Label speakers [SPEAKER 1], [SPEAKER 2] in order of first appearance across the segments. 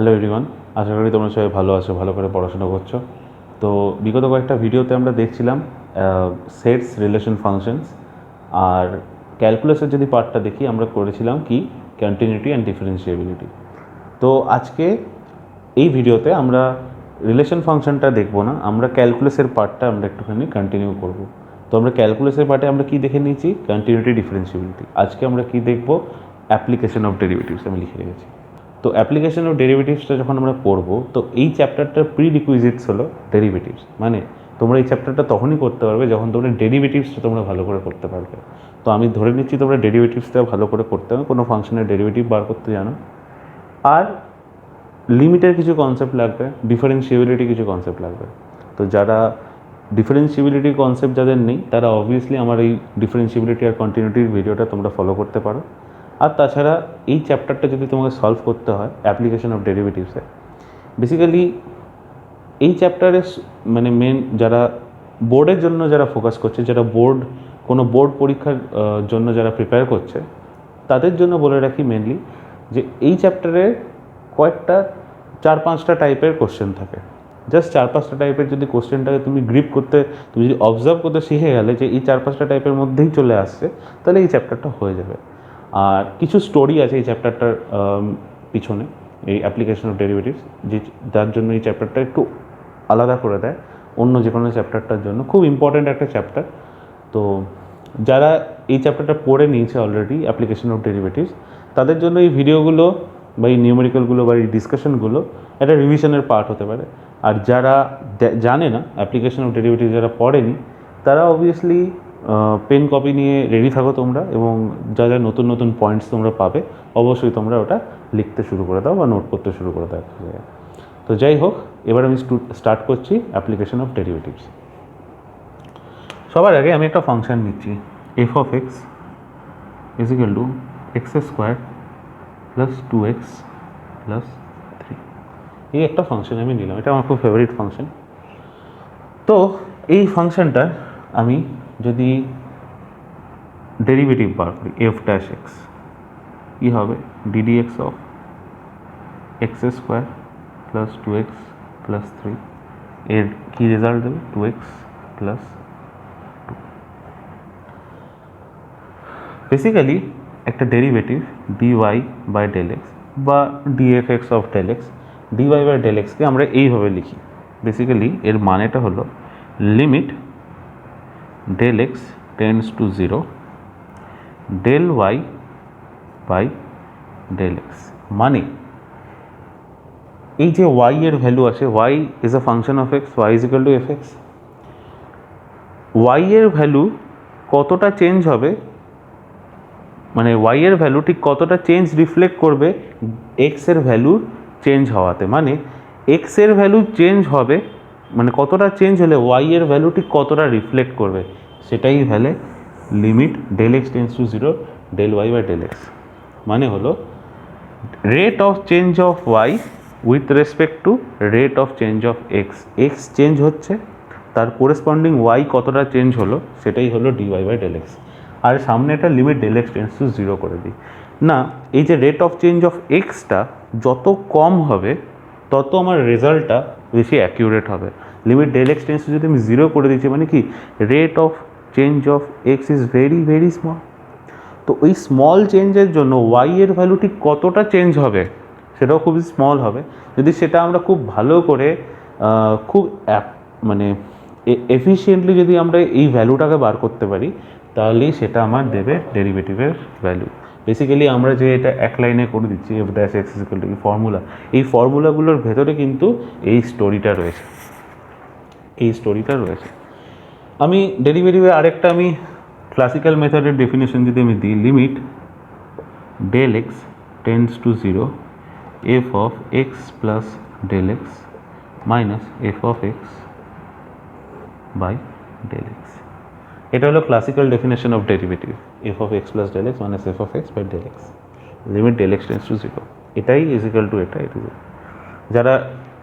[SPEAKER 1] Hello everyone, আশা করি তোমরা সবাই ভালো আছো, ভালো করে পড়াশোনা করছো। তো বিগত কয়েকটা ভিডিওতে আমরা দেখছিলাম সেটস, রিলেশন, ফাংশনস আর ক্যালকুলাসের যদি পার্টটা দেখি আমরা করেছিলাম কি কন্টিনিউটি অ্যান্ড ডিফারেন্সিয়েবিলিটি। তো আজকে এই ভিডিওতে আমরা রিলেশন ফাংশনটা দেখব না, আমরা ক্যালকুলাসের পার্টটা আমরা একটুখানি কন্টিনিউ করব। তো আমরা ক্যালকুলাসের পার্টে আমরা কি দেখে নিয়েছি? কন্টিনিউটি, ডিফারেন্সিয়েবিলিটি। আজকে আমরা কি দেখব? অ্যাপ্লিকেশন অফ ডেরিভেটিভস আমি লিখে রেখেছি। তো অ্যাপ্লিকেশন অফ ডেরিভেটিভসটা যখন আমরা পড়বো, তো এই চ্যাপ্টারটার প্রি রিকুইজিটস হলো ডেরিভেটিভস। মানে তোমরা এই চ্যাপ্টারটা তখনই করতে পারবে যখন তোমরা ডেরিভেটিভসটা তোমরা ভালো করে করতে পারবে। তো আমি ধরে নিচ্ছি তোমরা ডেরিভেটিভসটা ভালো করে করতে হবে, কোনো ফাংশনের ডেরিভেটিভ বার করতে জানো, আর লিমিটের কিছু কনসেপ্ট লাগবে, ডিফারেন্সিয়েবিলিটি কিছু কনসেপ্ট লাগবে। তো যারা ডিফারেন্সিয়েবিলিটি কনসেপ্ট যাদের নেই, তারা অবভিয়াসলি আমার এই ডিফারেন্সিয়েবিলিটি আর কন্টিনিউটির ভিডিওটা তোমরা ফলো করতে পারো। আর তাছাড়া এই চ্যাপ্টারটা যদি তোমাকে সলভ করতে হয় অ্যাপ্লিকেশন অফ ডেরিভেটিভসে, বেসিক্যালি এই চ্যাপ্টারে মানে মেন যারা বোর্ডের জন্য যারা ফোকাস করছে, যারা কোনো বোর্ড পরীক্ষার জন্য যারা প্রিপেয়ার করছে, তাদের জন্য বলে রাখি মেনলি যে এই চ্যাপ্টারে কয়েকটা 4-5টা টাইপের কোশ্চেন থাকে। জাস্ট 4-5টা টাইপের যদি কোশ্চেনটাকে তুমি গ্রিপ করতে, তুমি যদি অবজার্ভ করতে শিখে গেলে যে এই 4-5টা টাইপের মধ্যেই চলে আসছে, তাহলে এই চ্যাপ্টারটা হয়ে যাবে। আর কিছু স্টোরি আছে এই চ্যাপ্টারটার পিছনে, এই অ্যাপ্লিকেশন অফ ডেরিভেটিভস, যে যার জন্য এই চ্যাপ্টারটা একটু আলাদা করে দেয় অন্য যে কোনো চ্যাপ্টারটার জন্য। খুব ইম্পর্ট্যান্ট একটা চ্যাপ্টার। তো যারা এই চ্যাপ্টারটা পড়ে নিয়েছে অলরেডি অ্যাপ্লিকেশন অফ ডেরিভেটিভস, তাদের জন্য এই ভিডিওগুলো বা এই নিউমেরিক্যালগুলো বা এই ডিসকাশনগুলো একটা রিভিশনের পার্ট হতে পারে। আর যারা জানে না অ্যাপ্লিকেশন অফ ডেরিভেটিভস, যারা পড়েনি, তারা অবভিয়াসলি পেন কপি নিয়ে রেডি থাকো তোমরা, এবং যা যা নতুন নতুন পয়েন্টস তোমরা পাবে অবশ্যই তোমরা ওটা লিখতে শুরু করে দাও বা নোট করতে শুরু করে দাও একটা জায়গায়। তো যাই হোক, এবার আমি স্টার্ট করছি অ্যাপ্লিকেশন অফ ডেরিভেটিভস। সবার আগে আমি একটা ফাংশন নিচ্ছি, F of x is equal to x square plus 2x plus 3। এই একটা ফাংশন আমি নিলাম, এটা আমার খুব ফেভারিট ফাংশন। তো এই ফাংশনটা আমি যদি ডেরিভেটিভ বার করি, এফ ড্যাশ এক্স, কী হবে? D d x of x square plus 2x plus 3, এর কী রেজাল্ট দেবে? 2x plus 2। বেসিক্যালি একটা derivative dy by del x বা df x of del x, dy by del এক্সকে আমরা এইভাবে লিখি। বেসিক্যালি এর মানেটা হলো limit del x tends to 0 del Y by del x. মানে এই যে ওয়াই এর ভ্যালু আছে, y is a function of x, y is equal to F X. Y এর ভ্যালু কতটা চেঞ্জ হবে, মানে ওয়াই এর ভ্যালু ঠিক কতটা চেঞ্জ রিফ্লেক্ট করবে এক্স এর ভ্যালু চেঞ্জ হওয়াতে। মানে এক্স এর ভ্যালু চেঞ্জ হবে, মানে কতটা চেঞ্জ হলে ওয়াই এর ভ্যালু ঠিক কতটা রিফ্লেক্ট করবে, সেটাই value limit del x tends to 0 del Y by del x. মানে হলো rate of change of Y with respect to rate of change of X. X change হচ্ছে, তার কোরেসপন্ডিং ওয়াই কতটা চেঞ্জ হলো, সেটাই হলো ডিওয়াই বাই ডেল এক্স। আর সামনে একটা limit del x tends to 0 করে দিই না। এই যে রেট অফ চেঞ্জ অফ এক্সটা যত কম হবে তত আমার রেজাল্টটা বেশি অ্যাকিউরেট হবে। Limit del x tends to যদি আমি 0 করে দিচ্ছি, মানে কি rate of change of x is very very small. তো ওই স্মল চেঞ্জের জন্য ওয়াই এর ভ্যালু ঠিক কতটা চেঞ্জ হবে সেটাও খুবই স্মল হবে। যদি সেটা আমরা খুব ভালো করে খুব মানে এফিশিয়েন্টলি যদি আমরা এই ভ্যালুটাকে বার করতে পারি, তাহলেই সেটা আমার দেবে ডেরিভেটিভের ভ্যালু। বেসিক্যালি আমরা যে এটা এক লাইনে করে দিচ্ছি, F dash x is equal two formula, এই ফর্মুলাগুলোর ভেতরে কিন্তু এই স্টোরিটা রয়েছে। আমি ডেরিভেটিভের আরেকটা আমি ক্লাসিক্যাল মেথডের ডেফিনেশন যদি আমি দিই, limit del x tends to 0 f of x plus del x minus f of x by del x. এটা হলো classical definition of derivative, f of x plus del x minus f of x by del x, limit del x tends to 0। এটাই is equal two এটা। যারা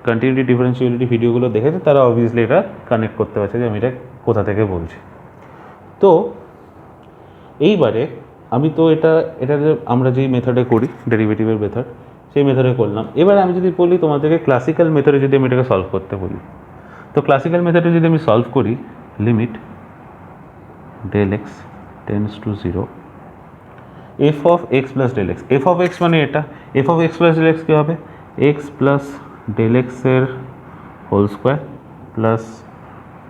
[SPEAKER 1] continuity ডিফারেন্সিয়েবিলিটি ভিডিওগুলো দেখেছে তারা obviously এটা connect করতে পারছে যে আমি এটা কোথা থেকে বলছি। তো এইবারে আমি তো এটা যে আমরা যেই মেথডে করি ডেরিভেটিভের মেথড, সেই সেই মেথডে করলাম। এবার আমি যদি বলি তোমাদেরকে ক্লাসিক্যাল মেথডে যদি আমি এটাকে সলভ করতে বলি, তো ক্লাসিক্যাল মেথডে যদি আমি সলভ করি, limit del x tends to 0 f of x plus del x, f of x মানে এটা, f of x plus del x কী হবে, এক্স প্লাস ডেল এক্সের whole square plus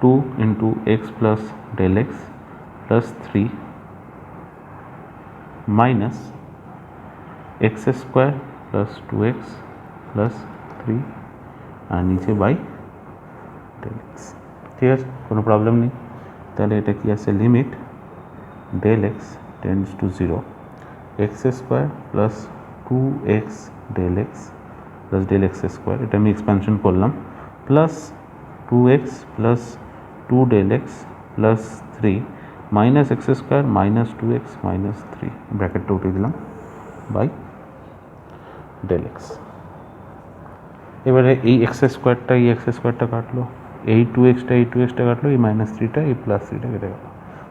[SPEAKER 1] 2 into x plus del x plus 3 minus x square plus 2x plus 3 আর নিচে by del x. ঠিক আছে, কোনো প্রবলেম নেই। তাহলে এটা কি আছে, limit del x tends to 0 x square plus 2x del x plus del x square, এটা আমি এক্সপ্যানশন করলাম, plus 2x plus 2 del x plus 3 minus x square minus 2x minus 3 ব্র্যাকেটটা উঠিয়ে দিলাম বাই ডেল এক্স। এবারে এই x স্কোয়ারটা কাটলো, এই 2xটা কাটলো, এই মাইনাস 3টা এই প্লাস 3টা কেটে গেল।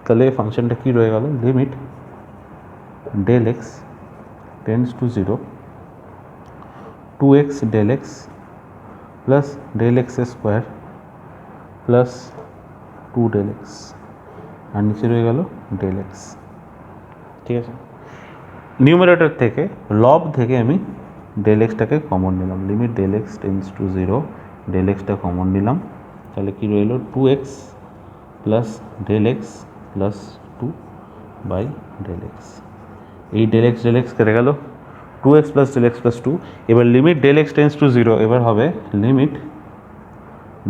[SPEAKER 1] তাহলে এই ফাংশনটা কী রয়ে গেল, limit del x tends to 0 2x del x plus del x square plus 2 del x আর নিচে রয়ে গেল ডেল এক্স। ঠিক আছে, নিউমারেটর থেকে লব থেকে আমি ডেল এক্সটাকে কমন নিলাম, limit del x tends to 0 del এক্সটা কমন নিলাম, তাহলে কী রইল 2x plus del x plus 2 by del x. এই ডেল এক্স কেটে গেল, 2x plus del x plus 2। এবার limit del x tends to 0, এবার হবে limit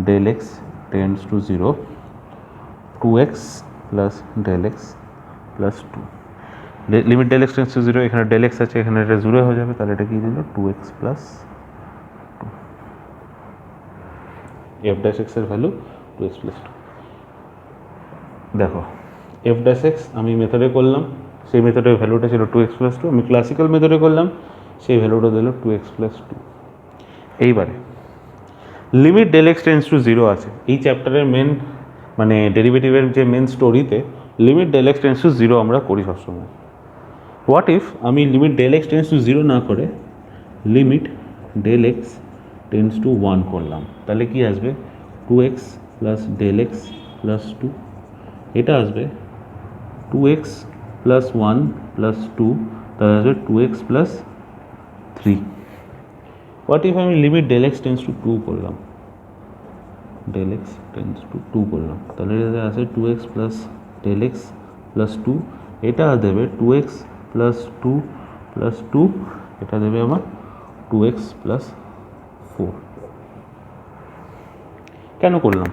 [SPEAKER 1] del x tends to 0 2x plus del x plus 2, limit del x tends to 0, এখানে del x আছে, এখানে এটা 0 হয়ে যাবে, তাহলে এটা কী দিল 2x প্লাস 2, এফ ড্যাশ এক্সের ভ্যালু 2x প্লাস 2। দেখো এফ ড্যাশ এক্স আমি মেথডে করলাম, সেই মেথডের ভ্যালুটা ছিল 2x প্লাস 2, আমি ক্লাসিক্যাল মেথডে করলাম, সেই ভ্যালুটা দিল 2x প্লাস 2। এইবারে limit del x tends to 0 আছে, এই চ্যাপ্টারের মেন মানে ডেরিভেটিভের যে মেন স্টোরিতে limit del x tends to 0 আমরা করি সবসময়। হোয়াট ইফ আমি limit del x tends to 0 না করে limit del x tends to 1 করলাম, তাহলে কি আসবে 2x plus del x plus 2, এটা আসবে 2x প্লাস 1 প্লাস 2, তাহলে আসবে 2x প্লাস 3। হোয়াট ইফ আমি limit del x tends to 2 করলাম, ডেল এক্স টেন্ডস টু 2 করলাম, তাহলে এটা আসে 2x plus del x plus 2, এটা দেবে 2x প্লাস 2 প্লাস 2, এটা দেবে আমার 2x প্লাস 4। কেন করলাম,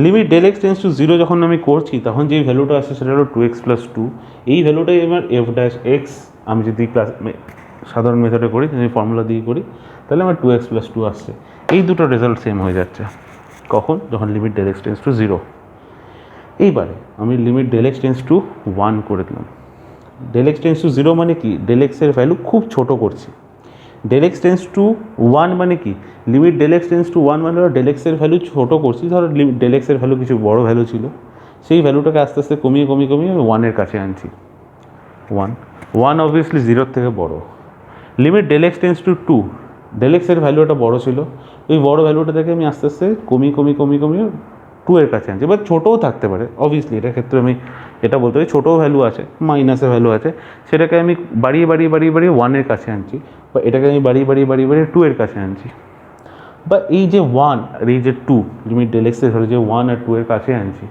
[SPEAKER 1] limit del x tends to 0 যখন আমি করছি তখন যেই ভ্যালুটা আসে সেটা হলো 2x প্লাস 2, এই ভ্যালুটাই আমার এফ ড্যাশ এক্স। আমি যদি সাধারণ মেথডে করি, যদি ফর্মুলা দিয়ে করি, তাহলে আমার 2x প্লাস 2 আসছে। এই দুটো রেজাল্ট সেম হয়ে যাচ্ছে, কখন, যখন limit del x tends to 0। এইবারে আমি limit del x tends to 1 করে দিলাম। ডেল এক্স টেন্ডস টু 0 মানে কি, ডেল এক্সের ভ্যালু খুব ছোট করছি। ডেল এক্স টেন্ডস টু 1 মানে কি, limit del x tends to 1 মানে ডেল এক্সের ভ্যালু ছোটো করছি। ধরো ডেল এক্সের ভ্যালু কিছু বড় ভ্যালু ছিল, সেই ভ্যালুটাকে আস্তে আস্তে কমিয়ে আমি 1-এর কাছে আনছি। 1 অবভিয়াসলি 0-র থেকে বড়। Limit del x tends to 2, del এক্সের ভ্যালুটা বড় ছিল, ওই বড় ভ্যালুটা থেকে আমি আস্তে আস্তে কমিয়ে 2-এর কাছে আনছি। এবার ছোটোও থাকতে পারে অবভিয়াসলি, এটার ক্ষেত্রে আমি এটা বলতে পারি ছোটোও ভ্যালু আছে, মাইনাসের ভ্যালু আছে, সেটাকে আমি বাড়িয়ে 1-এর কাছে আনছি, বা এটাকে আমি বাড়িয়ে 2-এর কাছে আনছি। বা এই যে 1 আর এই যে 2, লিমিট ডেল এক্সের ভ্যালু যে 1 আর 2-এর কাছে আনছি,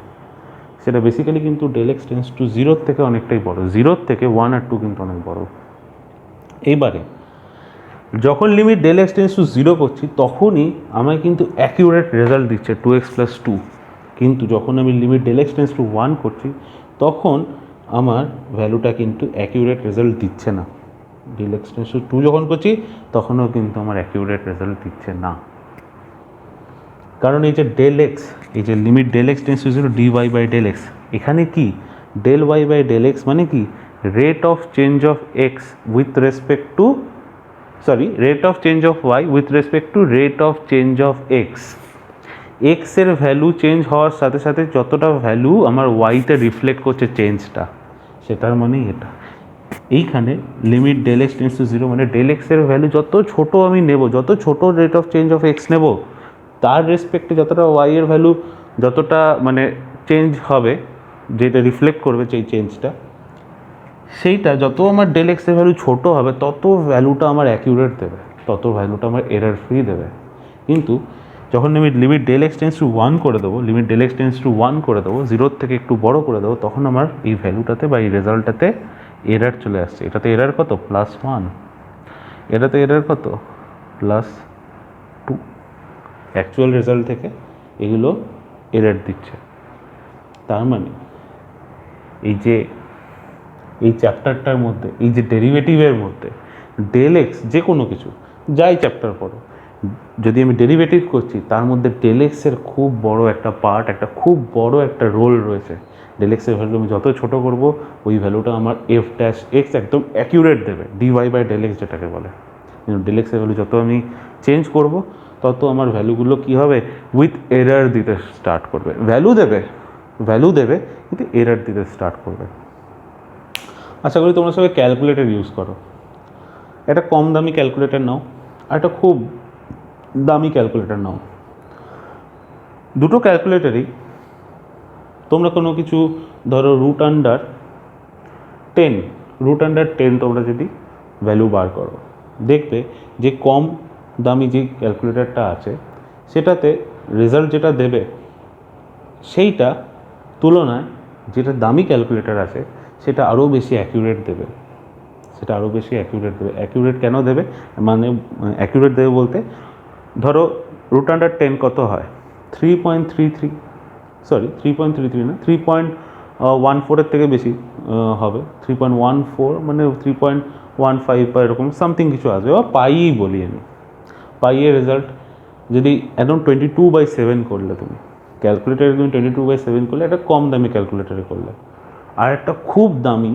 [SPEAKER 1] সেটা বেসিক্যালি কিন্তু ডেল এক্স টেন্ডস টু 0-র থেকে অনেকটাই বড়। 0-র থেকে 1 আর 2 কিন্তু অনেক বড়। এইবারে যখন limit del x tends to 0 করছি তখনই আমায় কিন্তু অ্যাকিউরেট রেজাল্ট দিচ্ছে 2x প্লাস 2, কিন্তু যখন আমি limit del x tends to 1 করছি তখন আমার ভ্যালুটা কিন্তু অ্যাকিউরেট রেজাল্ট দিচ্ছে না। ডেল এক্স টেন্ডস টু 2 যখন করছি তখনও কিন্তু আমার অ্যাকিউরেট রেজাল্ট দিচ্ছে না, কারণ এই যে ডেল এক্স, এই যে limit del x tends to 0 dy by del x, এখানে কি del y by del x মানে কি rate of change of x with respect to rate of change of y with respect to rate of change of x. এক্সের value change হওয়ার সাথে সাথে যতটা value আমার ওয়াইতে রিফ্লেক্ট করছে চেঞ্জটা, সেটার মানেই এটা। এইখানে limit del x tends to zero মানে ডেল এক্সের ভ্যালু যত ছোট আমি নেব, যত ছোট rate of change of x নেব, তার রেসপেক্টে যতটা ওয়াই এর ভ্যালু যতটা মানে চেঞ্জ হবে, যেটা রিফ্লেক্ট করবে সেই চেঞ্জটা, সেইটা যত আমার ডেল এক্সের ভ্যালু ছোটো হবে তত ভ্যালুটা আমার অ্যাকিউরেট দেবে, তত ভ্যালুটা আমার এরার ফ্রি দেবে। কিন্তু যখন আমি limit del x tends to one করে দেবো, limit del x tends to one করে দেবো, জিরোর থেকে একটু বড় করে দেবো, তখন আমার এই ভ্যালুটাতে বা এই রেজাল্টটাতে এরার চলে আসছে। এটাতে এরার কত? +1। এটাতে এরার কত? +2। অ্যাকচুয়াল রেজাল্ট থেকে এগুলো এরার দিচ্ছে। তার মানে এই চ্যাপ্টারটার মধ্যে, এই যে ডেরিভেটিভের মধ্যে ডেল এক্স, যে কোনো কিছু যাই চ্যাপ্টার পড়ো, যদি আমি ডেরিভেটিভ করছি তার মধ্যে ডেল এক্সের খুব বড় একটা পার্ট, খুব বড় একটা রোল রয়েছে। ডেল এক্সের ভ্যালু আমি যত ছোটো করবো ওই ভ্যালুটা আমার এফ ড্যাশ এক্স একদম অ্যাকিউরেট দেবে, ডিওয়াই বাই ডেল এক্স যেটাকে বলে। কিন্তু ডেল এক্সের ভ্যালু যত আমি চেঞ্জ করব তত আমার ভ্যালুগুলো কী হবে? উইথ এরার দিতে স্টার্ট করবে। ভ্যালু দেবে কিন্তু এরার দিতে স্টার্ট করবে। আশা করি তোমরা সবাই ক্যালকুলেটর ইউজ করো। একটা কম দামি ক্যালকুলেটর নাও আর একটা খুব দামি ক্যালকুলেটর নাও। দুটো ক্যালকুলেটরই তোমরা কোনো কিছু ধরো √10 তোমরা যদি ভ্যালু বার করো, দেখবে যে কম দামি যে ক্যালকুলেটরটা আছে সেটাতে রেজাল্ট যেটা দেবে সেইটা তুলনায় যেটা দামি ক্যালকুলেটর আছে সেটা আরও বেশি অ্যাকিউরেট দেবে। অ্যাকিউরেট কেন দেবে? মানে অ্যাকিউরেট দেবে বলতে, ধরো √10 কত হয়? 3.33 না, 3.14 থেকে বেশি হবে। 3.14 মানে 3.15 বা এরকম সামথিং কিছু আসবে, বা পাইই বলি আমি। পাইয়ের রেজাল্ট যদি একদম 22/7 করলে, তুমি ক্যালকুলেটারে তুমি 22/7 করলে, একটা কম দামি ক্যালকুলেটারে করলে, আর একটা খুব দামি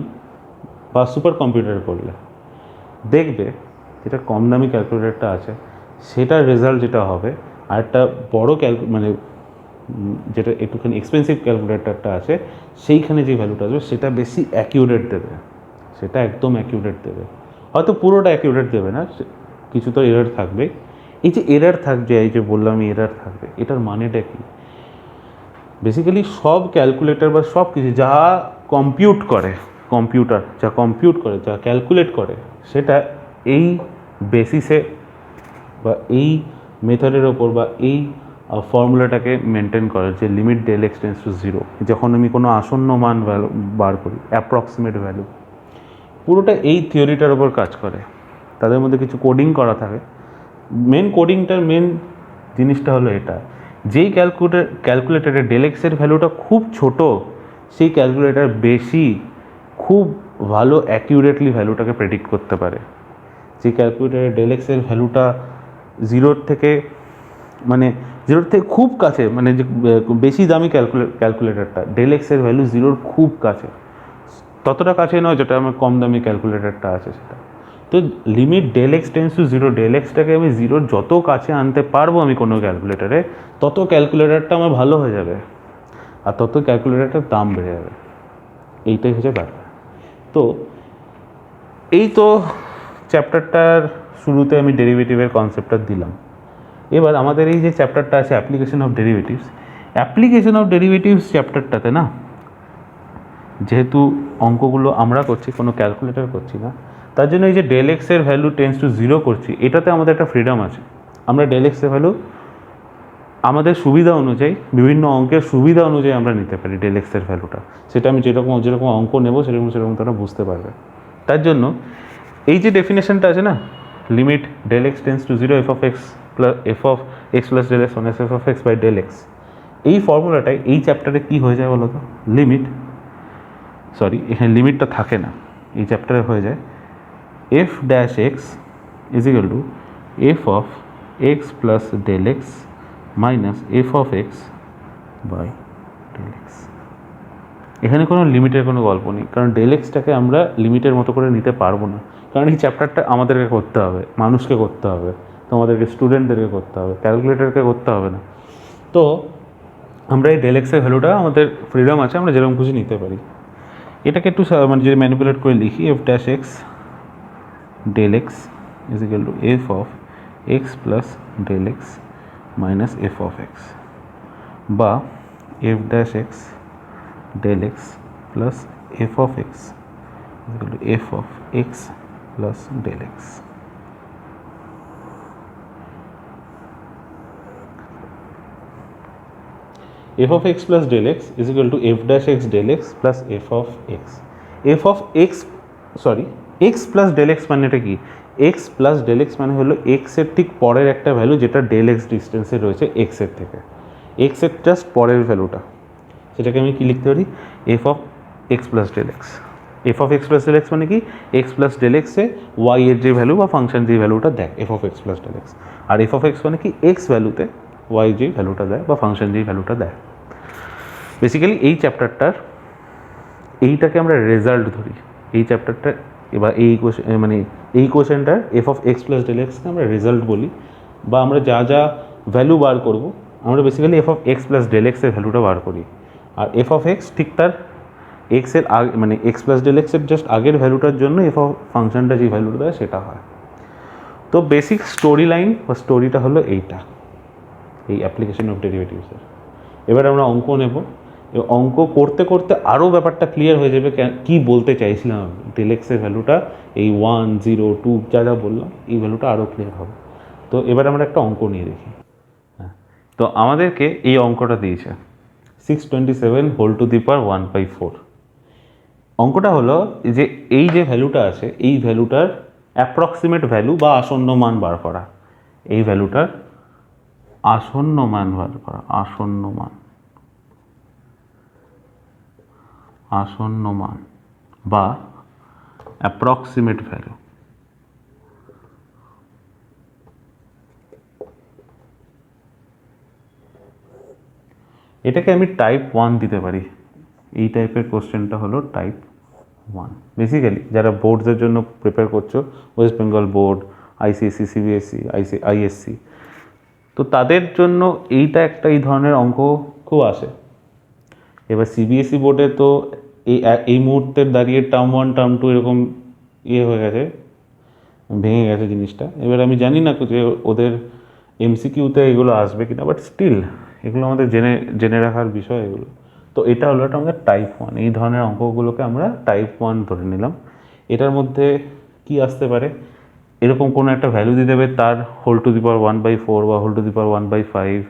[SPEAKER 1] বা সুপার কম্পিউটার করলে, দেখবে যেটা কম দামি ক্যালকুলেটারটা আছে সেটার রেজাল্ট যেটা হবে, আর একটা বড়ো মানে যেটা একটুখানি এক্সপেন্সিভ ক্যালকুলেটারটা আছে সেইখানে যে ভ্যালুটা আসবে সেটা বেশি অ্যাকিউরেট দেবে, সেটা একদম অ্যাকিউরেট দেবে। হয়তো পুরোটা অ্যাকিউরেট দেবে না, কিছু তো এরার থাকবে। এই যে এরার থাকবে, এই যে বললাম এরার থাকবে, এটার মানেটা কি? বেসিক্যালি সব ক্যালকুলেটর বা সব কিছু যা কম্পিউট করে, যা ক্যালকুলেট করে, সেটা এই বেসিসে বা এই মেথডের ওপর বা এই ফর্মুলাটাকে মেনটেন করে, যে limit del x tends to zero. যখন আমি কোনো আসন্ন মান ভ্যালু বার করি, অ্যাপ্রক্সিমেট ভ্যালু, পুরোটা এই থিওরিটার ওপর কাজ করে। তাদের মধ্যে কিছু কোডিং করা থাকে। মেন জিনিসটা হলো এটা, যেই ক্যালকুলেটারে ডেল এক্সের ভ্যালুটা খুব ছোট, সেই ক্যালকুলেটার খুব ভালো অ্যাকিউরেটলি ভ্যালুটাকে প্রেডিক্ট করতে পারে। যে ক্যালকুলেটারে ডেল এক্সের ভ্যালুটা জিরোর থেকে খুব কাছে, মানে যে বেশি দামি ক্যালকুলেটারটা, ডেল এক্সের ভ্যালু জিরোর খুব কাছে, ততটা কাছে নয় যেটা আমার কম দামি ক্যালকুলেটারটা আছে সেটা। তো limit del x tends to zero, del এক্সটাকে আমি জিরোর যত কাছে আনতে পারবো আমি কোনো ক্যালকুলেটারে, তত ক্যালকুলেটারটা আমার ভালো হয়ে যাবে আর তত ক্যালকুলেটারটার দাম বেড়ে যাবে। এইটাই হচ্ছে ব্যাপার। তো এই তো চ্যাপ্টারটার শুরুতে আমি ডেরিভেটিভের কনসেপ্টটা দিলাম। এবার আমাদের এই যে চ্যাপ্টারটা আছে অ্যাপ্লিকেশন অফ ডেরিভেটিভস চ্যাপ্টারটাতে না, যেহেতু অঙ্কগুলো আমরা করছি, কোনো ক্যালকুলেটর করছি না, তার জন্য এই যে ডেল এক্সের ভ্যালু টেন্স টু জিরো করছি, এটাতে আমাদের একটা ফ্রিডম আছে। আমরা ডেল এক্সের ভ্যালু আমাদের সুবিধা অনুযায়ী, বিভিন্ন অঙ্কের সুবিধা অনুযায়ী আমরা নিতে পারি ডেল এক্সের ভ্যালুটা। সেটা আমি যেরকম অঙ্ক নেব সেরকম তারা বুঝতে পারবে। তার জন্য এই যে ডেফিনেশনটা আছে না, limit del x tends to zero f of x plus del x minus f of x by del x, এই ফর্মুলাটাই এই চ্যাপ্টারে কী হয়ে যায় বলো তো? এখানে লিমিটটা থাকে না, এই চ্যাপ্টারে হয়ে যায় f dash x is equal to f of x plus del x minus f of x by del x. এখানে কোনো লিমিটের কোনো গল্প নেই, কারণ ডেল এক্সটাকে আমরা লিমিটের মতো করে নিতে পারবো না, কারণ এই চ্যাপ্টারটা আমাদেরকে করতে হবে, মানুষকে করতে হবে, তোমাদেরকে স্টুডেন্টদেরকে করতে হবে, ক্যালকুলেটরকে করতে হবে না। তো আমরা এই ডেল এক্সের ভ্যালুটা আমাদের ফ্রিডম আছে, আমরা যেরকম খুশি নিতে পারি। এটাকে একটু মানে যদি ম্যানিপুলেট করে লিখি f dash x del x is equal to f of x plus del x minus f of x, বা f dash x del x plus f of x is equal to f of x plus del x. f of x plus del x is equal to f dash x del x plus f of x. f of x sorry x plus del x মানেটা কি? x plus del x মানে হলো x এর ঠিক পরের একটা value যেটা del x ডিস্টেন্সে রয়েছে x এর থেকে, x এর জাস্ট পরের ভ্যালুটা, সেটাকে আমি কি লিখতে পারি? f of x plus del x. f of x plus del x মানে কি? x plus del x এ y এর যে ভ্যালু বা ফাংশন যে ভ্যালুটা দেয় f of x plus del x, R f of x মানে কি? x ভ্যালুতে y যে ভ্যালুটা দেয় বা ফাংশন যেই ভ্যালুটা দেয়। বেসিক্যালি এই চ্যাপ্টারটার এইটাকে আমরা রেজাল্ট ধরি, এই চ্যাপ্টারটা এবার এই মানে এই কোশ্চেনটার f of x plus del এক্সকে আমরা রেজাল্ট বলি, বা আমরা যা যা ভ্যালু বার করব আমরা basically f of x plus del এক্সের ভ্যালুটা বার করি, আর এফ অফ এক্স ঠিক তার এক্সের আগে মানে এক্স প্লাস ডেল এক্সের জাস্ট আগের ভ্যালুটার জন্য এফ অফ ফাংশনটা যে ভ্যালুটা দেয় সেটা হয়। তো বেসিক স্টোরি লাইন বা স্টোরিটা হলো এইটা, এই অ্যাপ্লিকেশন অফ ডেরিভেটিভসের। এবার আমরা অঙ্ক নেব, অঙ্ক করতে করতে আরও ব্যাপারটা ক্লিয়ার হয়ে যাবে কী বলতে চাইছিলাম আমি। ডেল এক্সের ভ্যালুটা এই 1 0 2 যা যা বললাম এই ভ্যালুটা আরও ক্লিয়ার হবে। তো এবার আমরা একটা অঙ্ক নিয়ে দেখি। হ্যাঁ, তো আমাদেরকে এই অঙ্কটা দিয়েছে 627 হোল টু দি পাওয়ার 1/4। অঙ্কটা হলো যে এই যে ভ্যালুটা আছে এই ভ্যালুটার অ্যাপ্রক্সিমেট ভ্যালু বা আসন্ন মান বার করা, এই ভ্যালুটার আসন্ন মান বার করা, আসন্ন মান বা অ্যাপ্রক্সিমেট ভ্যালু। এটাকে আমি টাইপ 1 দিতে পারি, এই টাইপের কোশ্চেনটা হলো টাইপ 1। বেসিক্যালি যারা বোর্ডসের জন্য প্রিপেয়ার করছো, West Bengal board, ICSE, CBSE, ISC, তো তাদের জন্য এইটা একটা এই ধরনের অঙ্ক খুব আসে। এবার সিবিএসসি বোর্ডে তো এই মুহূর্তের দাঁড়িয়ে টার্ম 1 টার্ম 2 এরকম হয়ে গেছে, ভেঙে গেছে জিনিসটা। এবার আমি জানি না যে ওদের এমসিকিউতে এগুলো আসবে কিনা, বাট স্টিল এগুলো আমাদের জেনে রাখার বিষয় এগুলো। তো এটা হলো একটা আমাদের টাইপ 1, এই ধরনের অঙ্কগুলোকে আমরা টাইপ 1 ধরে নিলাম। এটার মধ্যে কি আসতে পারে? এরকম কোনো একটা ভ্যালু দিয়ে দেবে, তার হোল টু দি পাওয়ার 1/4 বা whole to the power 1/5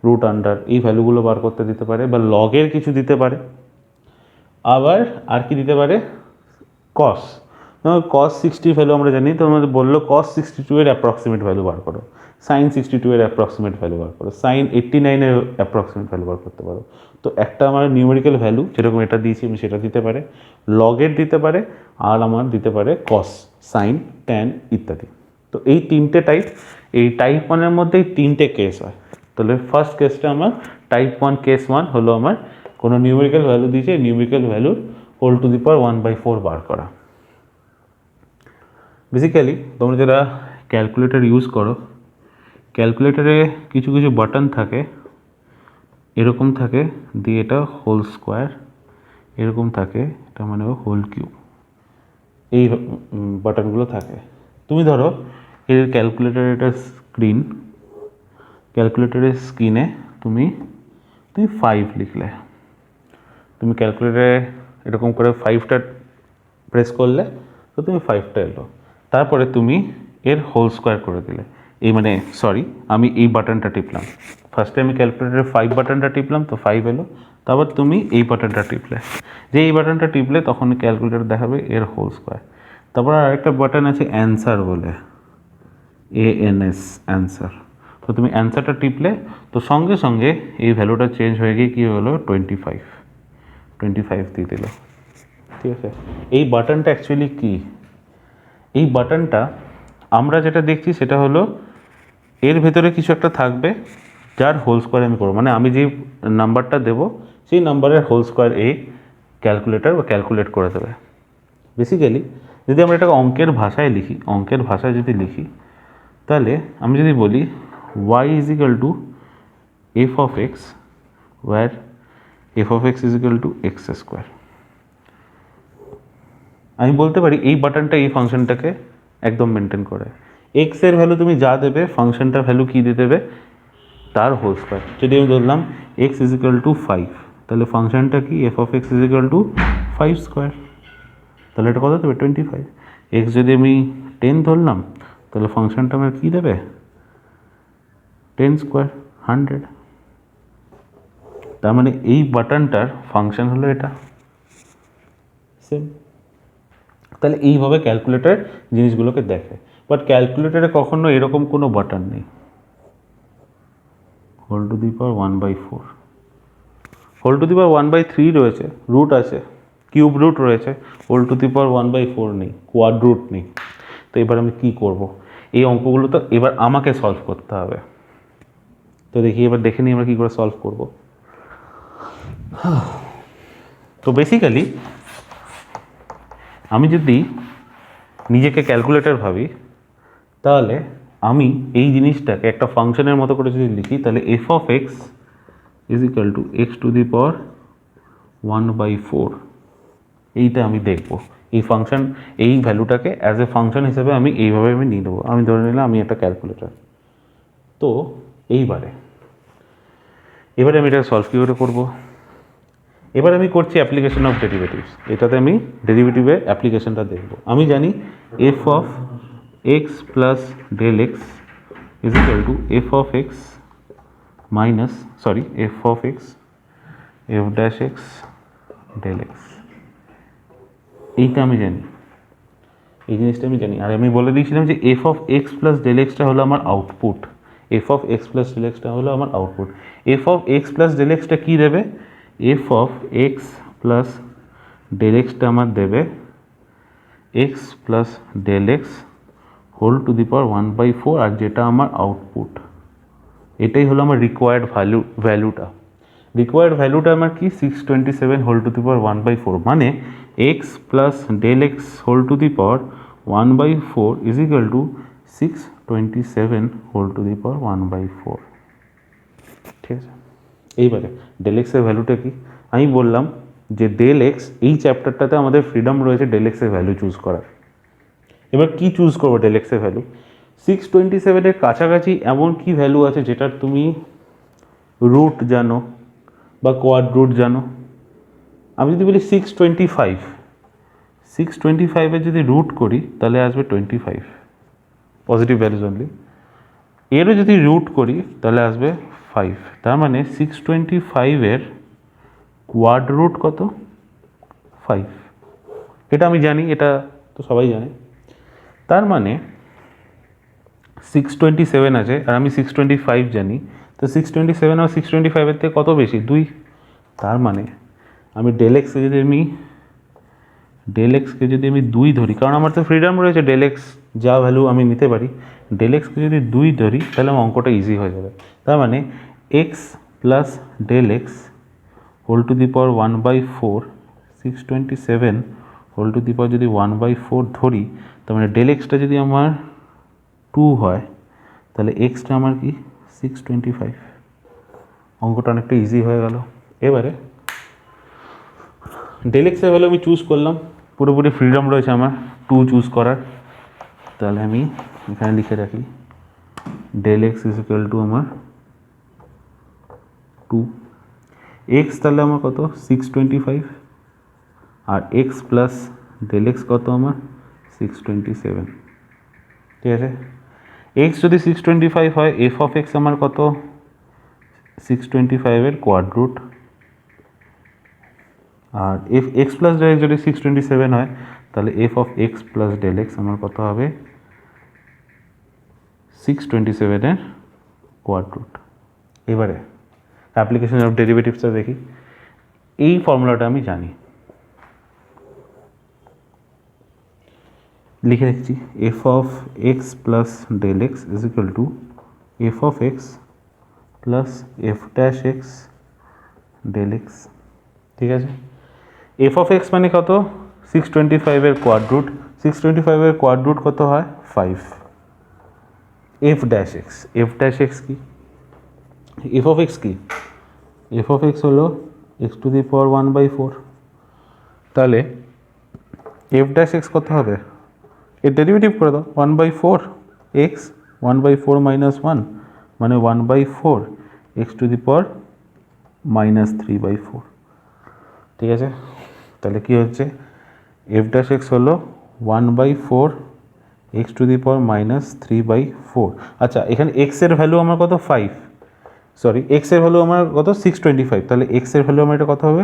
[SPEAKER 1] root under, এই ভ্যালুগুলো বার করতে দিতে পারে, বা লগের কিছু দিতে পারে। আবার আর কি দিতে পারে? কস 60 ভ্যালু আমরা জানি, তো আমাদের বললো cos 62 এর অ্যাপ্রক্সিমেট ভ্যালু বার করো, sin 62 এর অ্যাপ্রক্সিমেট ভ্যালু বার করো, sin 89 এর অ্যাপ্রক্সিমেট ভ্যালু বার করতে পারো। তো একটা আমার নিউমেরিক্যাল ভ্যালু যেরকম এটা দিয়েছি আমি সেটা দিতে পারে, লগের দিতে পারে, আর আমার দিতে পারে cos, sin, tan ইত্যাদি। তো এই তিনটে টাইপ, এই টাইপ 1-এর মধ্যে এই তিনটে কেস হয়। তাহলে ফার্স্ট কেসটা আমার টাইপ 1 কেস 1 হলো আমার কোনো নিউমেরিক্যাল ভ্যালু দিয়েছে, নিউমেরিক্যাল ভ্যালুর হোল টু দি পাওয়ার 1/4 বার করা। বেসিক্যালি তোমরা যারা ক্যালকুলেটর ইউজ করো, ক্যালকুলেটরে কিছু কিছু বাটন থাকে, এরকম থাকে, দিয়ে এটা হোল স্কোয়ার, এরকম থাকে, এটা মানে হোল কিউব, এই বাটনগুলো থাকে। তুমি ধরো এর ক্যালকুলেটরের এটা স্ক্রিন, ক্যালকুলেটরের স্ক্রিনে তুমি 5 লিখলে, তুমি ক্যালকুলেটরে এরকম করে 5টা প্রেস করলে তো তুমি 5টা এলো, তারপরে তুমি এর হোল স্কোয়ার করে দিলে, এই মানে সরি আমি এই বাটনটা টিপলাম, ফার্স্টে আমি ক্যালকুলেটরের 5 বাটনটা টিপলাম তো 5 এলো, তারপর তুমি এই বাটনটা টিপলে, যে এই বাটনটা টিপলে তখন ক্যালকুলেটর দেখাবে এর হোল স্কোয়ার। তারপর আরেকটা বাটন আছে অ্যান্সার বলে, ANS অ্যান্সার, তো তুমি অ্যান্সারটা টিপলে তো সঙ্গে সঙ্গে এই ভ্যালুটা চেঞ্জ হয়ে গিয়ে কী হলো 25 দিয়ে দিল। ঠিক আছে, এই বাটনটা অ্যাকচুয়ালি কী? এই বাটনটা আমরা যেটা দেখছি সেটা হলো এর ভেতরে কিছু একটা থাকবে যার হোল স্কোয়ার আমি করবো, মানে আমি যে নাম্বারটা দেবো সেই নাম্বারের হোল স্কোয়ার এই ক্যালকুলেটর বা ক্যালকুলেট করে দেবে। বেসিক্যালি যদি আমরা এটাকে অঙ্কের ভাষায় লিখি, অঙ্কের ভাষায় যদি লিখি তাহলে আমি যদি বলি y is equal to f of x, where f of x is equal to x square, আমি বলতে পারি এই বাটনটা এই ফাংশনটাকে একদম মেনটেন করে। এক্স এর ভ্যালু তুমি যা দেবে ফাংশনটার ভ্যালু কী দিয়ে দেবে, তার হোল স্কোয়ার। যদি আমি ধরলাম এক্স ইজ ইকুয়াল টু 5, তাহলে ফাংশনটা কি F of x is equal two 5 square, তাহলে এটা কত দেবে 25। এক্স যদি আমি 10 ধরলাম তাহলে ফাংশনটা আমার কী দেবে 10 স্কোয়ার 100। তার মানে এই বাটনটার ফাংশন হলো এটা সেম। তাহলে এইভাবে ক্যালকুলেটর জিনিসগুলোকে দেখে, বাট ক্যালকুলেটরে কখনো এরকম কোনো বাটন নেই। Whole to the power 1/4, whole to the power 1/3 রয়েছে, রুট আছে, কিউব রুট রয়েছে, হোল টু দি পাওয়ার 1/4 নেই, কোয়াড রুট নেই। তো এবার আমি কী করব, এই অঙ্কগুলো তো এবার আমাকে সলভ করতে হবে। তো দেখি এবার দেখে নিই আমরা কী করে সলভ করব। তো বেসিক্যালি আমি যদি নিজেকে ক্যালকুলেটর ভাবি, তাহলে আমি এই জিনিসটাকে একটা ফাংশনের মতো করে যদি লিখি, তাহলে f of x is equal to x to the power 1/4, এইটা আমি দেখব। এই ফাংশন, এই ভ্যালুটাকে অ্যাজ এ ফাংশন হিসেবে আমি এইভাবে আমি নিয়ে নেবো। আমি ধরে নিলাম আমি একটা ক্যালকুলেটর। তো এবারে আমি এটা সলভ কী করে করবো, এবার আমি করছি অ্যাপ্লিকেশন অফ ডেরিভেটিভস। এটাতে আমি ডেরিভেটিভের অ্যাপ্লিকেশনটা দেখব। আমি জানি f of x plus del x is equal to f of x minus f of x f dash x del x. এইটা আমি জানি, এই জিনিসটা আমি জানি। আর আমি বলে দিয়েছিলাম যে f of x plus del এক্সটা হলো আমার output, f of x plus del এক্সটা হলো আমার output. F of x plus del এক্সটা কী দেবে, f of x plus del এক্সটা আমার দেবে x plus del x whole to the power 1/4, আর যেটা আমার আউটপুট, এটাই হলো আমার রিকোয়ার্ড ভ্যালুটা। রিকোয়ার্ড ভ্যালুটা আমার কি 627 হোল টু দি পাওয়ার 1/4, মানে x plus del x whole to the power 1/4 is equal to 627 whole to the power 1/4। ঠিক আছে, এইবারে ডেল এক্সের ভ্যালুটা কি, আমি বললাম যে ডেল এক্স, এই চ্যাপ্টারটাতে আমাদের ফ্রিডম রয়েছে ডেল এক্সের ভ্যালু চুজ করার। এবার কি চুজ করবো ডেল এক্সের ভ্যালু, 627-এর কাছাকাছি এমন কি ভ্যালু আছে যেটার তুমি রুট জানো বা কোয়াড রুট জানো। আমি যদি বলি 625-এর যদি রুট করি তাহলে আসবে 25, পজিটিভ ভ্যালুজ অনলি। এরও যদি রুট করি তাহলে আসবে 5। তার মানে 625-এর কোয়াড রুট কত 5, এটা আমি জানি, এটা তো সবাই জানে। তার মানে 627 আছে আর আমি 625 জানি, তো 627 আর 625-এর থেকে কত বেশি 2। তার মানে আমি ডেল এক্সকে যদি আমি 2 ধরি, কারণ আমার তো ফ্রিডম রয়েছে ডেল এক্স যা ভ্যালু আমি নিতে পারি, ডেল এক্সকে যদি 2 ধরি তাহলে আমার অঙ্কটা ইজি হয়ে যাবে। তার মানে x plus del x whole to the power 1/4, 627 whole to the power যদি 1/4 ধরি, তার মানে ডেল এক্সটা যদি আমার 2 হয় তাহলে এক্সটা আমার কি 625। অঙ্কটা অনেকটা ইজি হয়ে গেল। এবারে ডেল এক্সের ভ্যালু আমি চুজ করলাম, পুরোপুরি ফ্রিডম রয়েছে আমার 2 চুজ করার। তাহলে আমি এখানে লিখে রাখি del x is equal to আমার 2, এক্স তাহলে আমার কত 625, আর এক্স প্লাস ডেল এক্স কত আমার 627। ঠিক আছে, এক্স যদি 625 হয়, এফ অফ এক্স আমার কত 625-এর কোয়াড রুট, আর f x plus del x যদি 627 হয় তাহলে f of x plus del x আমার কত হবে 627-এর কোয়াড রুট। এবারে অ্যাপ্লিকেশন অফ ডেরিভেটিভসটা দেখি। এই ফর্মুলাটা আমি জানি, লিখে রেখেছি f of x plus del x is equal to f of x plus f dash x del x. ঠিক আছে, এফ অফ এক্স মানে কত 625-এর কোয়াড রুট, 625-এর কোয়াড রুট কত হয় 5। এফ ড্যাশ এক্স কি, এফ অফ এক্স কি, এফ অফ এক্স হলো এক্স টু দি পাওয়ার 1/4। তাহলে এফ ড্যাশ এক্স কত হবে, এর ডেরিভেটিভ করে দাও, 1/4 এক্স, 1/4 মাইনাস 1 মানে 1/4 এক্স টু দি পাওয়ার -3/4। ঠিক আছে, তাহলে কি হচ্ছে, এফ ড্যাশ এক্স হলো 1/4 এক্স টু দি পাওয়ার -3/4। আচ্ছা, এখানে এক্সের ভ্যালু আমার কত, 5, সরি এক্সের ভ্যালু আমার কত 625, তাহলে এক্সের ভ্যালু আমার এটা কত হবে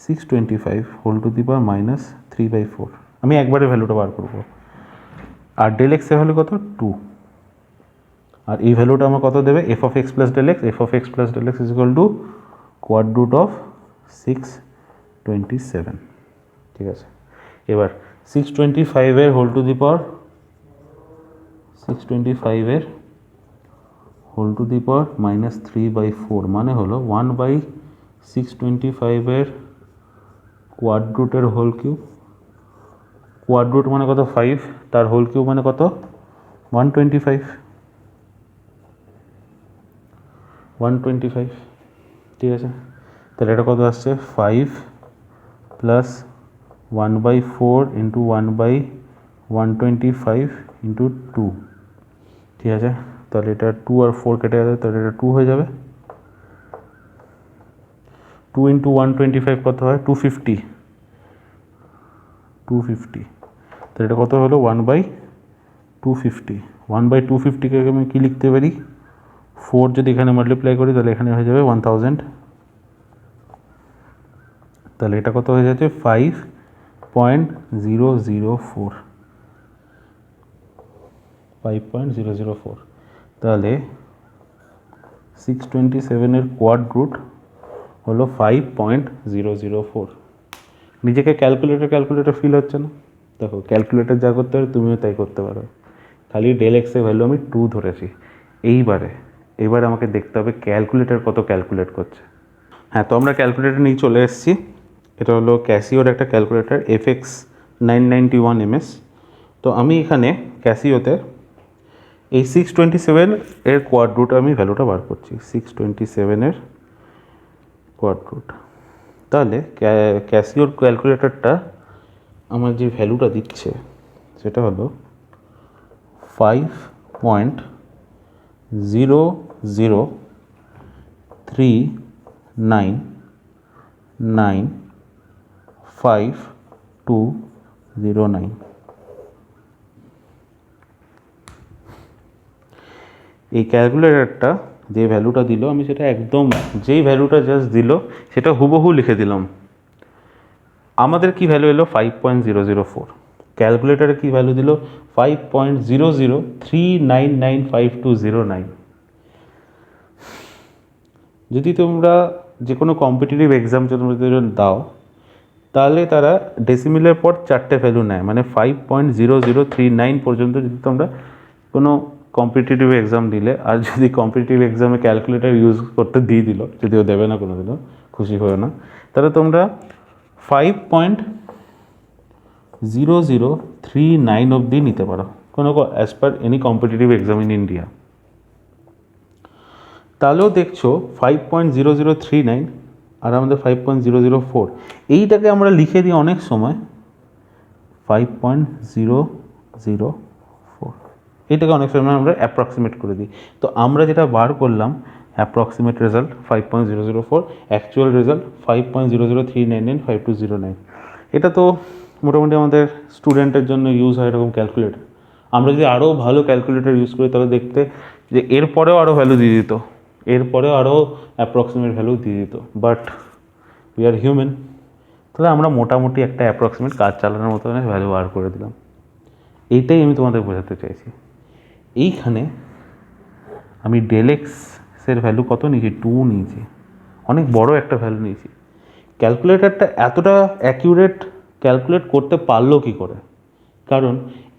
[SPEAKER 1] 625 হোল টু দি পাওয়ার -3/4। আমি একবারে ভ্যালুটা বার করবো। আর ডেল এক্সের ভ্যালু কত 2, আর এই ভ্যালুটা আমার কত দেবে, f of x plus del x, f of x plus del x is equal to quad root of 627। ঠিক আছে, এবার 625 এর হোল টু দি পাওয়ার 625 এর হোল টু দি পাওয়ার -3/4 মানে হলো 1/625 এর কোয়াড রুটের হোল কিউব, কোয়াড রুট মানে কত 5, তার হোল কিউব মানে কত 125। ঠিক আছে, তাহলে এটা কত আসছে 5 প্লাস 1/4 ইন্টু 1/125 ইন্টু 2। ঠিক আছে, তাহলে এটা 2 আর 4 কেটে যাবে, তাহলে এটা 2 হয়ে যাবে। 2 ইন্টু 125 কত হয় 250, তাহলে এটা কত হলো 1/250। 1/250কে আমি কী লিখতে পারি, 4 যদি এখানে মাল্টিপ্লাই করি তাহলে এখানে হয়ে যাবে 1000, তাহলে এটা কত হয়ে যাচ্ছে 5.004, 5.004। তাহলে 627 এর কোয়াড রুট হলো 5.004। নিজেকে ক্যালকুলেটর ফিল হচ্ছে না, দেখো ক্যালকুলেটর যা করতে পারে তুমিও তাই করতে পারো, খালি ডেল এক্সের ভ্যালু আমি 2 ধরেছি। এবার আমাকে দেখতে হবে ক্যালকুলেটর কত ক্যালকুলেট করছে। হ্যাঁ, তো আমরা ক্যালকুলেটর নিয়ে চলে এসেছি, এটা হলো ক্যাসিওর একটা ক্যালকুলেটর FX 991 MS। তো আমি এখানে ক্যাসিওতে এই 627 এর কোয়াড রুট আমি ভ্যালুটা বার করছি, 627 এর কোয়াড রুট। তাহলে ক্যাসিওর ক্যালকুলেটরটা আমার যে ভ্যালুটা দিচ্ছে সেটা হলো 5.003995209। এই ক্যালকুলেটরটা যে ভ্যালুটা দিল আমি সেটা একদম যেই ভ্যালুটা জাস্ট দিল সেটা হুবহু লিখে দিলাম। আমাদের কি ভ্যালু এলো 5.004, ক্যালকুলেটারে কি ভ্যালু দিল 5.003995209। যদি তোমরা যে কোনো কম্পিটিটিভ এক্সাম দাও তাহলে তারা ডেসিমিলের পর 4টে ভ্যালু নেয়, মানে 5.0039 পর্যন্ত যদি তোমরা কোনো কম্পিটিটিভ এক্সাম দিলে, আর যদি কম্পিটিটিভ এক্সামে ক্যালকুলেটার ইউজ করতে দিয়ে দিল, যদিও দেবে না কোনো দিনও, খুশি হয়ে না, তাহলে তোমরা 5.0039 অবধি নিতে পারো কোনো as per any competitive exam in India. তাহলেও দেখছো 5.0039 আর আমাদের 5.004, এইটাকে আমরা লিখে দিই অনেক সময় 5.004, এইটাকে অনেক সময় আমরা অ্যাপ্রক্সিমেট করে দিই। তো আমরা যেটা বার করলাম অ্যাপ্রক্সিমেট রেজাল্ট 5.004, অ্যাকচুয়াল রেজাল্ট 5.003995209। এটা তো মোটামুটি আমাদের স্টুডেন্টের জন্য ইউজ হয় এরকম ক্যালকুলেটর। আমরা যদি আরও ভালো ক্যালকুলেটর ইউজ করি তাহলে দেখতে যে এরপরেও আরও ভ্যালু দিয়ে দিত, এরপরেও আরও অ্যাপ্রক্সিমেট ভ্যালু দিয়ে দিত, বাট উই আর হিউম্যান, তাহলে আমরা মোটামুটি একটা অ্যাপ্রক্সিমেট কাজ চালানোর মতো ভ্যালু বার করে দিলাম। এইটাই আমি তোমাদের বোঝাতে চাইছি। এইখানে আমি ডেল এক্সের ভ্যালু কত নিয়েছি 2 নিয়েছি, অনেক বড় একটা ভ্যালু নিয়েছি। ক্যালকুলেটরটা এতটা অ্যাকিউরেট ক্যালকুলেট করতে পারলো কি করে, কারণ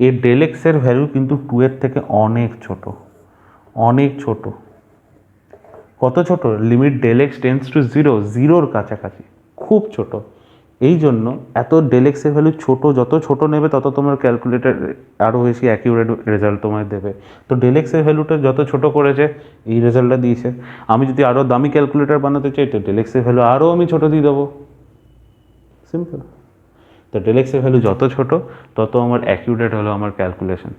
[SPEAKER 1] এর ডেল এক্সের ভ্যালু কিন্তু 2 এর থেকে অনেক ছোট, অনেক ছোট। কত ছোট, limit del x tends to 0, 0-র কাছাকাছি, খুব ছোট। এই জন্য এত ডেল এক্সের ভ্যালু ছোট, যত ছোট নেবে তত তোমার ক্যালকুলেটর আরও বেশি অ্যাকিউরেট রেজাল্ট তোমায় দেবে। তো ডেল এক্সের ভ্যালুটা যত ছোট করেছে এই রেজাল্টটা দিয়েছে। আমি যদি আরও দামি ক্যালকুলেটর বানাতে চাই তো ডেল এক্সের ভ্যালু আরও আমি ছোটো দিয়ে দেবো, সিম্পল। তো তো ডেল এক্সের ভ্যালু যত ছোট তত আমার অ্যাকিউরেট হলো আমার ক্যালকুলেশন।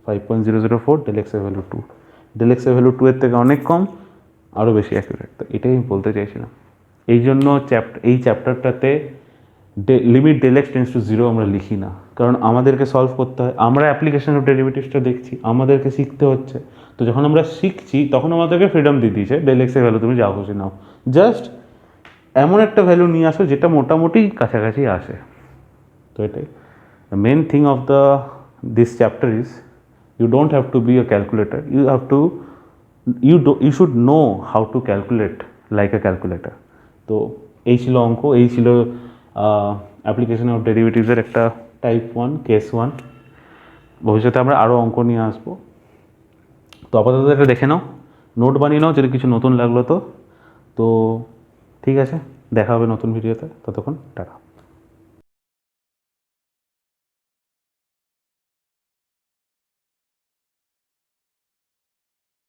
[SPEAKER 1] 5.004, ডেল এক্সের ভ্যালু 2, ডেল এক্সের ভ্যালু 2 এর থেকে অনেক কম, আরও বেশি অ্যাকিউরেট। তো এটাই আমি বলতে চাইছিলাম। এই জন্য এই চ্যাপ্টারটাতে limit del x tends to 0 আমরা লিখি না, কারণ আমাদেরকে সলভ করতে হয়। আমরা অ্যাপ্লিকেশন অফ ডেরিভেটিভসটা দেখছি, আমাদেরকে শিখতে হচ্ছে। তো যখন আমরা শিখছি তখন আমাদেরকে ফ্রিডম দিয়ে দিয়েছে, ডেল এক্সের ভ্যালু তুমি যা খুশি নাও, জাস্ট এমন একটা ভ্যালু নিয়ে আসো যেটা মোটামুটি কাছাকাছি আসে। তো এটাই the main thing of this chapter is you don't have to be a calculator, you should know how to calculate like a calculator. তো এই ছিল অঙ্ক, এই ছিল অ্যাপ্লিকেশন অফ ডেরিভেটিভসের একটা টাইপ 1 কেস 1। ভবিষ্যতে আমরা আরও অঙ্ক নিয়ে আসবো। তো আপাতত এটা দেখে নাও, নোট বানিয়ে নাও যদি কিছু নতুন লাগলো। তো ঠিক আছে, দেখা হবে নতুন ভিডিওতে, ততক্ষণ টাটা।